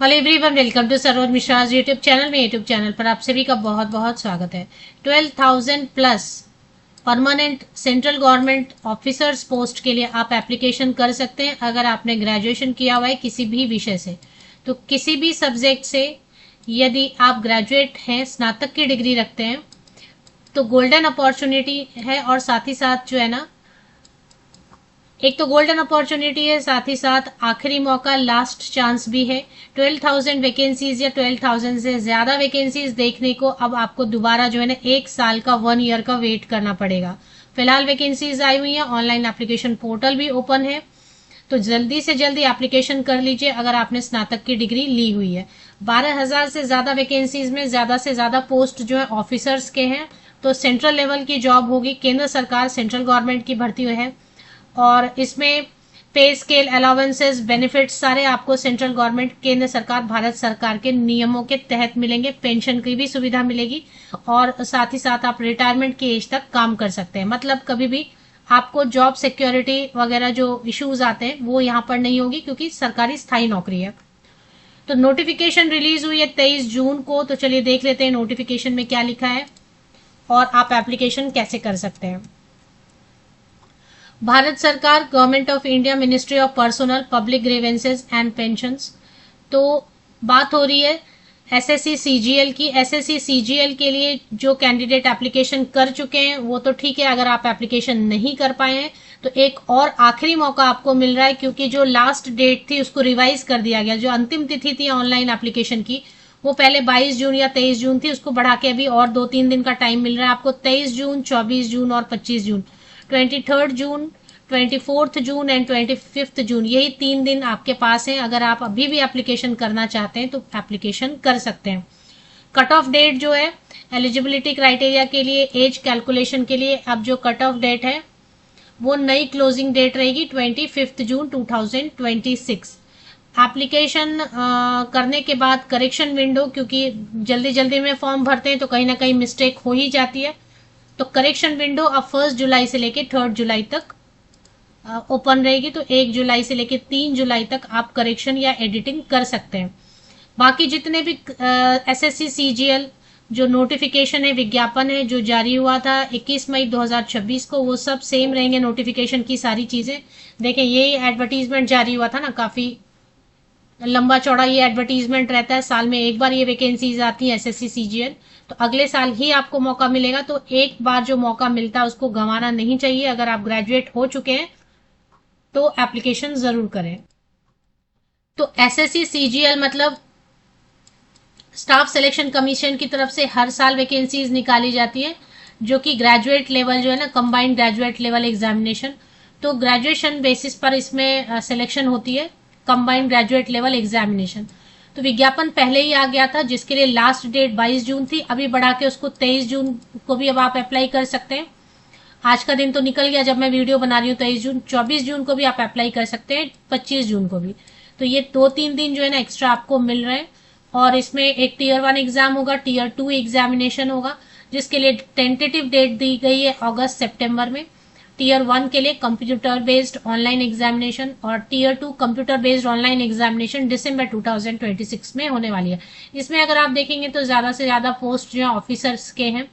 Hello everyone, welcome to Saroj Mishra YouTube channel में। YouTube channel पर आप सभी का बहुत बहुत स्वागत है। 12,000 plus permanent central government officers post के लिए आप एप्लीकेशन कर सकते हैं अगर आपने ग्रेजुएशन किया हुआ है किसी भी विषय से। तो किसी भी सब्जेक्ट से यदि आप ग्रेजुएट हैं, स्नातक की डिग्री रखते हैं, तो गोल्डन अपॉर्चुनिटी है। और साथ ही साथ जो है ना, एक तो गोल्डन अपॉर्चुनिटी है, साथ ही साथ आखिरी मौका, लास्ट चांस भी है। 12,000 वैकेंसीज या 12,000 से ज्यादा वैकेंसीज देखने को अब आपको दोबारा जो है ना 1 साल का 1 ईयर का वेट करना पड़ेगा। फिलहाल वैकेंसीज आई हुई है, ऑनलाइन एप्लीकेशन पोर्टल भी ओपन है, तो जल्दी से जल्दी एप्लीकेशन कर लीजिए अगर आपने स्नातक की डिग्री ली हुई है। 12,000 से ज्यादा वैकेंसीज में ज्यादा से ज्यादा पोस्ट जो है ऑफिसर्स के हैं, तो सेंट्रल लेवल की जॉब होगी। केंद्र सरकार सेंट्रल गवर्नमेंट की भर्ती है और इसमें पे स्केल, अलाउंसेस, बेनिफिट्स सारे आपको सेंट्रल गवर्नमेंट, केंद्र सरकार, भारत सरकार के नियमों के तहत मिलेंगे। पेंशन की भी सुविधा मिलेगी और साथ ही साथ आप रिटायरमेंट की एज तक काम कर सकते हैं। मतलब कभी भी आपको जॉब सिक्योरिटी वगैरह जो इश्यूज आते हैं वो यहाँ पर नहीं होगी, क्योंकि सरकारी स्थायी नौकरी है। तो नोटिफिकेशन रिलीज हुई है 23 जून को। तो चलिए देख लेते हैं नोटिफिकेशन में क्या लिखा है और आप एप्लीकेशन कैसे कर सकते हैं। भारत सरकार, government of India, ministry of personnel public grievances and pensions. तो बात हो रही है एसएससी सीजीएल की। एसएससी सीजीएल के लिए जो कैंडिडेट एप्लीकेशन कर चुके हैं वो तो ठीक है। अगर आप एप्लीकेशन नहीं कर पाए हैं तो एक और आखिरी मौका आपको मिल रहा है, क्योंकि जो लास्ट डेट थी उसको रिवाइज कर दिया गया। जो अंतिम तिथि थी ऑनलाइन एप्लीकेशन की वो पहले 22 जून या 23 जून थी, उसको बढ़ा के अभी और 2-3 दिन का टाइम मिल रहा है आपको। 23 जून, 24 जून और 25 जून, 23 जून, 24 जून एंड 25 जून, यही 3 दिन आपके पास हैं। अगर आप अभी भी एप्लीकेशन करना चाहते हैं तो एप्लीकेशन कर सकते हैं। कट ऑफ डेट जो है एलिजिबिलिटी क्राइटेरिया के लिए, एज कैलकुलेशन के लिए, अब जो कट ऑफ डेट है वो नई क्लोजिंग डेट रहेगी 25 जून 2026। एप्लीकेशन करने के बाद करेक्शन विंडो, क्योंकि जल्दी जल्दी में फॉर्म भरते हैं तो कहीं ना कहीं मिस्टेक हो ही जाती है, तो करेक्शन विंडो अब 1 जुलाई से लेके 3 जुलाई तक ओपन रहेगी। तो 1 जुलाई से लेके 3 जुलाई तक आप करेक्शन या एडिटिंग कर सकते हैं। बाकी जितने भी एसएससी सीजीएल जो नोटिफिकेशन है, विज्ञापन है जो जारी हुआ था 21 मई 2026 को, वो सब सेम रहेंगे। नोटिफिकेशन की सारी चीजें देखें, ये एडवर्टीजमेंट जारी हुआ था ना, काफी लंबा चौड़ा ये एडवर्टीजमेंट रहता है। साल में एक बार ये वैकेंसीज आती है एसएससी सीजीएल, तो अगले साल ही आपको मौका मिलेगा। तो एक बार जो मौका मिलता है उसको गंवाना नहीं चाहिए। अगर आप ग्रेजुएट हो चुके हैं तो एप्लीकेशन जरूर करें। तो एसएससी सीजीएल मतलब स्टाफ सिलेक्शन कमीशन की तरफ से हर साल वैकेंसीज निकाली जाती है, जो कि ग्रेजुएट लेवल जो है ना, कंबाइंड ग्रेजुएट लेवल एग्जामिनेशन, तो ग्रेजुएशन बेसिस पर इसमें सिलेक्शन होती है, कंबाइंड ग्रेजुएट लेवल एग्जामिनेशन। तो विज्ञापन पहले ही आ गया था, जिसके लिए लास्ट डेट 22 जून थी, अभी बढ़ा के उसको 23 जून को भी अब आप अप्लाई कर सकते हैं। आज का दिन तो निकल गया जब मैं वीडियो बना रही हूँ 23 जून, 24 जून को भी आप अप्लाई कर सकते हैं, 25 जून को भी। तो ये 2-3 दिन जो है ना एक्स्ट्रा आपको मिल रहे हैं। और इसमें एक टीयर 1 एग्जाम होगा, टीयर 2 एग्जामिनेशन होगा, जिसके लिए टेंटेटिव डेट दी गई है अगस्त सितंबर में। टीयर 1 के लिए कंप्यूटर बेस्ड ऑनलाइन एग्जामिनेशन और tier 2 computer based online examination दिसंबर 2026 में होने वाली है। इसमें अगर आप देखेंगे तो ज्यादा से ज्यादा पोस्ट जो है ऑफिसर्स के हैं।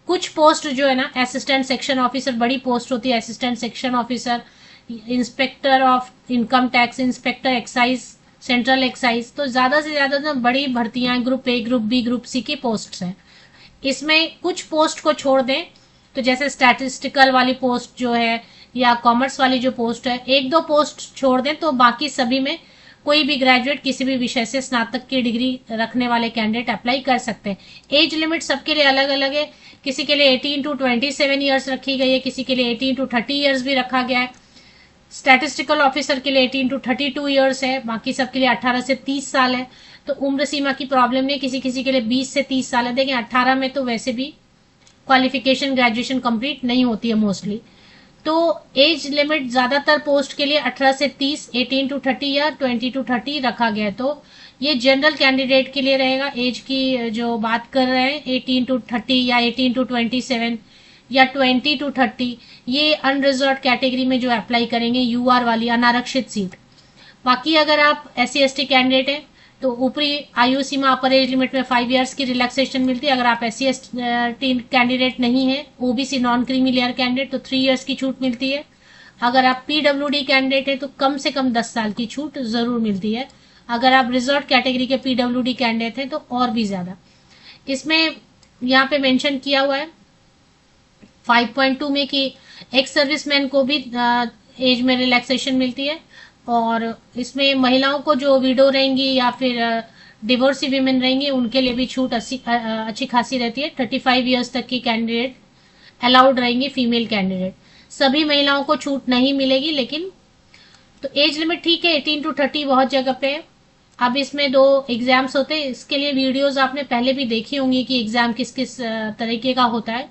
कुछ पोस्ट जो है ना असिस्टेंट सेक्शन ऑफिसर, बड़ी पोस्ट होती है, assistant section officer, inspector of income tax, inspector excise, central excise, तो ज्यादा से ज्यादा तो बड़ी भर्तियां group A, group B, group C की पोस्ट हैं। इसमें कुछ पोस्ट को छोड़ दें तो जैसे स्टैटिस्टिकल वाली पोस्ट जो है या कॉमर्स वाली जो पोस्ट है, 1-2 पोस्ट छोड़ दें तो बाकी सभी में कोई भी ग्रेजुएट किसी भी विषय से स्नातक की डिग्री रखने वाले कैंडिडेट अप्लाई कर सकते हैं। एज लिमिट सबके लिए अलग अलग है, किसी के लिए 18 to 27 ईयर्स रखी गई है, किसी के लिए 18 to 30 ईयर्स भी रखा गया है। स्टैटिस्टिकल ऑफिसर के लिए 18 to 32 ईयर्स है, बाकी सबके लिए 18 से 30 साल है। तो उम्र सीमा की प्रॉब्लम नहीं, किसी किसी के लिए 20 से 30 साल है। देखें 18 में तो वैसे भी क्वालिफिकेशन ग्रेजुएशन कंप्लीट नहीं होती है मोस्टली। तो एज लिमिट ज्यादातर पोस्ट के लिए 18 से 30, 18 to 30 या 20 to 30 रखा गया है। तो ये जनरल कैंडिडेट के लिए रहेगा। एज की जो बात कर रहे हैं 18 to 30 या 18 to 27 या 20 to 30, ये अनरिजर्व कैटेगरी में जो अप्लाई करेंगे, यूआर वाली अनारक्षित सीट। बाकी अगर आप SC ST कैंडिडेट हैं तो ऊपरी आयु सीमा अपर एज लिमिट में 5 इयर्स की रिलैक्सेशन मिलती है। अगर आप SC/ST कैंडिडेट नहीं है, OBC non creamy layer candidate, तो 3 इयर्स की छूट मिलती है। अगर आप PWD कैंडिडेट है तो कम से कम 10 साल की छूट जरूर मिलती है। अगर आप रिजर्व कैटेगरी के PWD कैंडिडेट हैं तो और भी ज्यादा। इसमें यहाँ पे मेंशन किया हुआ है 5.2 में कि एक्स सर्विसमैन को भी एज में रिलैक्सेशन मिलती है। और इसमें महिलाओं को जो विडो रहेंगी या फिर डिवोर्सी वीमेन रहेंगी उनके लिए भी छूट अच्छी खासी रहती है। 35 इयर्स तक की कैंडिडेट अलाउड रहेंगी, फीमेल कैंडिडेट। सभी महिलाओं को छूट नहीं मिलेगी, लेकिन तो एज लिमिट ठीक है 18 to 30 बहुत जगह पे है। अब इसमें 2 एग्जाम्स होते हैं, इसके लिए वीडियोस आपने पहले भी देखी होंगी कि एग्जाम किस किस तरीके का होता है,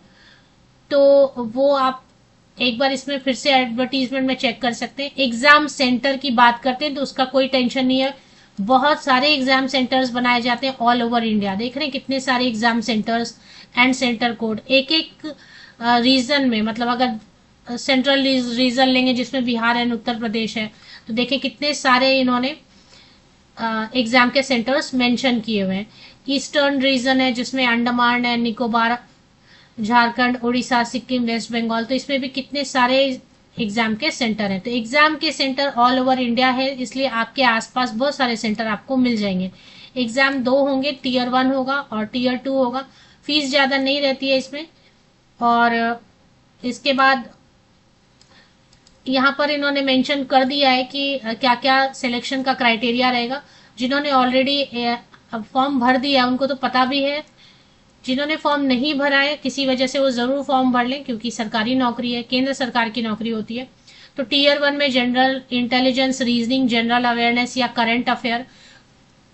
तो वो आप एक बार इसमें फिर से एडवर्टीजमेंट में चेक कर सकते हैं। एग्जाम सेंटर की बात करते हैं तो उसका कोई टेंशन नहीं है, बहुत सारे एग्जाम सेंटर्स बनाए जाते हैं ऑल ओवर इंडिया। देख रहे हैं कितने सारे exam centres and centre code एक एक रीजन में, मतलब अगर सेंट्रल रीजन लेंगे जिसमें बिहार एंड उत्तर प्रदेश है, तो देखिए कितने सारे इन्होंने एग्जाम के सेंटर्स मेंशन किए हुए हैं। ईस्टर्न रीजन है जिसमें अंडमान एंड निकोबार, झारखंड, उड़ीसा, सिक्किम, वेस्ट बंगाल, तो इसमें भी कितने सारे एग्जाम के सेंटर हैं। तो एग्जाम के सेंटर ऑल ओवर इंडिया है, इसलिए आपके आसपास बहुत सारे सेंटर आपको मिल जाएंगे। एग्जाम 2 होंगे, टीयर 1 होगा और टीयर 2 होगा। फीस ज्यादा नहीं रहती है इसमें। और इसके बाद यहाँ पर इन्होंने मेंशन कर दिया है कि क्या क्या सिलेक्शन का क्राइटेरिया रहेगा। जिन्होंने ऑलरेडी फॉर्म भर दिया है उनको तो पता भी है, जिन्होंने फॉर्म नहीं भरा है किसी वजह से वो जरूर फॉर्म भर लें, क्योंकि सरकारी नौकरी है, केंद्र सरकार की नौकरी होती है। तो टीयर 1 में general intelligence, reasoning, general awareness या current affair,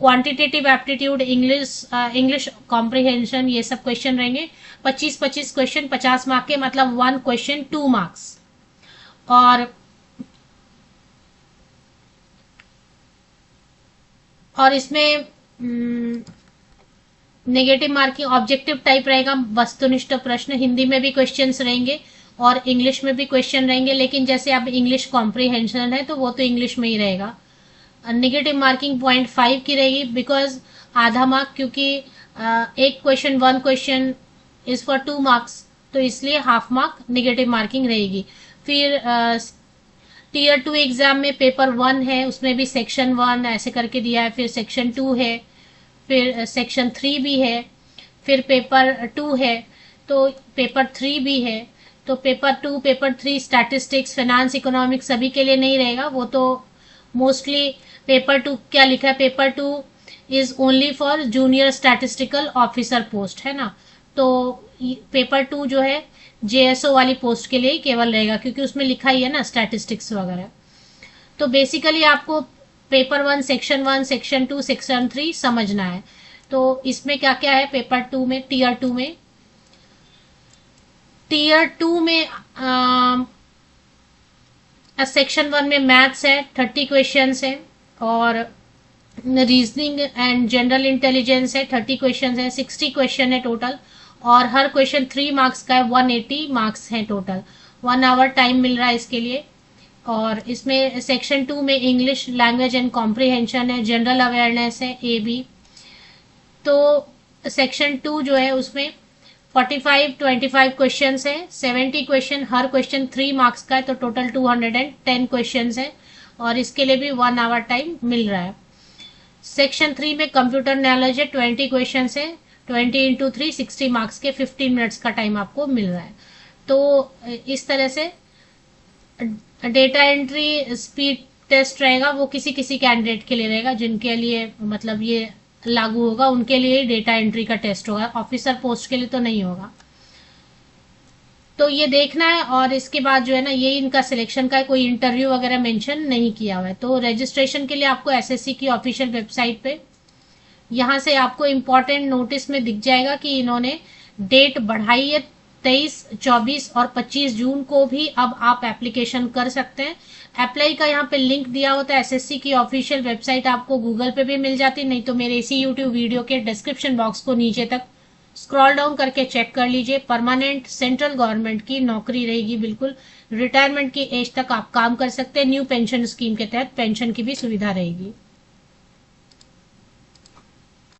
quantitative aptitude, English comprehension, ये सब क्वेश्चन रहेंगे। 25-25 क्वेश्चन 50 मार्क के, मतलब 1 क्वेश्चन 2 मार्क्स। और इसमें नेगेटिव मार्किंग ऑब्जेक्टिव टाइप रहेगा, वस्तुनिष्ठ प्रश्न, हिंदी में भी क्वेश्चंस रहेंगे और इंग्लिश में भी क्वेश्चन रहेंगे। लेकिन जैसे अब इंग्लिश कॉम्प्रिहेंशन है तो वो तो इंग्लिश में ही रहेगा। नेगेटिव मार्किंग 0.5 की रहेगी, बिकॉज आधा मार्क, क्योंकि एक question 1 question is for 2 marks, तो इसलिए हाफ मार्क नेगेटिव मार्किंग रहेगी। फिर टीयर 2 एग्जाम में पेपर 1 है, उसमें भी सेक्शन 1 ऐसे करके दिया है, फिर सेक्शन 2 है, फिर सेक्शन 3 भी है, फिर पेपर 2 है, तो पेपर 3 भी है। तो paper 2, paper 3 statistics, finance, economics सभी के लिए नहीं रहेगा, वो तो मोस्टली पेपर 2 क्या लिखा है, paper 2 is only for junior statistical officer post, है ना। तो पेपर 2 जो है JSO वाली पोस्ट के लिए केवल रहेगा, क्योंकि उसमें लिखा ही है ना स्टैटिस्टिक्स वगैरह। तो बेसिकली आपको पेपर 1, सेक्शन 1, सेक्शन 2, सेक्शन 3 समझना है। तो इसमें क्या क्या है पेपर 2 में, टीयर 2 में, सेक्शन 1 में मैथ्स है, 30 क्वेश्चंस है, और रीजनिंग एंड जनरल इंटेलिजेंस है, 30 क्वेश्चंस है, 60 क्वेश्चन है टोटल, और हर क्वेश्चन 3 मार्क्स का है, 180 मार्क्स है टोटल। 1 आवर टाइम मिल रहा है इसके लिए। और इसमें सेक्शन 2 में इंग्लिश लैंग्वेज एंड कॉम्प्रिहेंशन है, जनरल अवेयरनेस है, AB। तो सेक्शन 2 जो है उसमें 25 क्वेश्चंस है, 70 क्वेश्चन, हर क्वेश्चन 3 मार्क्स का है, तो टोटल 210 क्वेश्चंस है, और इसके लिए भी 1 आवर टाइम मिल रहा है। सेक्शन 3 में कंप्यूटर नॉलेज है, 20 क्वेश्चन है, 20 into 3 60 मार्क्स के, 15 मिनट्स का टाइम आपको मिल रहा है। तो इस तरह से डेटा एंट्री स्पीड टेस्ट रहेगा, वो किसी किसी कैंडिडेट के लिए रहेगा, जिनके लिए मतलब ये लागू होगा उनके लिए डेटा एंट्री का टेस्ट होगा, ऑफिसर पोस्ट के लिए तो नहीं होगा। तो ये देखना है। और इसके बाद जो है ना, ये इनका सिलेक्शन का कोई इंटरव्यू वगैरह मेंशन नहीं किया हुआ है। तो रजिस्ट्रेशन के लिए आपको SSC की ऑफिशियल वेबसाइट पे यहाँ से आपको इम्पोर्टेंट नोटिस में दिख जाएगा कि इन्होंने डेट बढ़ाई है, 23, 24 और 25 जून को भी अब आप एप्लीकेशन कर सकते हैं। अप्लाई का यहाँ पे लिंक दिया होता है, SSC की ऑफिशियल वेबसाइट आपको गूगल पे भी मिल जाती, नहीं तो मेरे इसी यूट्यूब वीडियो के डिस्क्रिप्शन बॉक्स को नीचे तक स्क्रॉल डाउन करके चेक कर लीजिए। परमानेंट सेंट्रल गवर्नमेंट की नौकरी रहेगी, बिल्कुल रिटायरमेंट की एज तक आप काम कर सकते हैं। न्यू पेंशन स्कीम के तहत पेंशन की भी सुविधा रहेगी।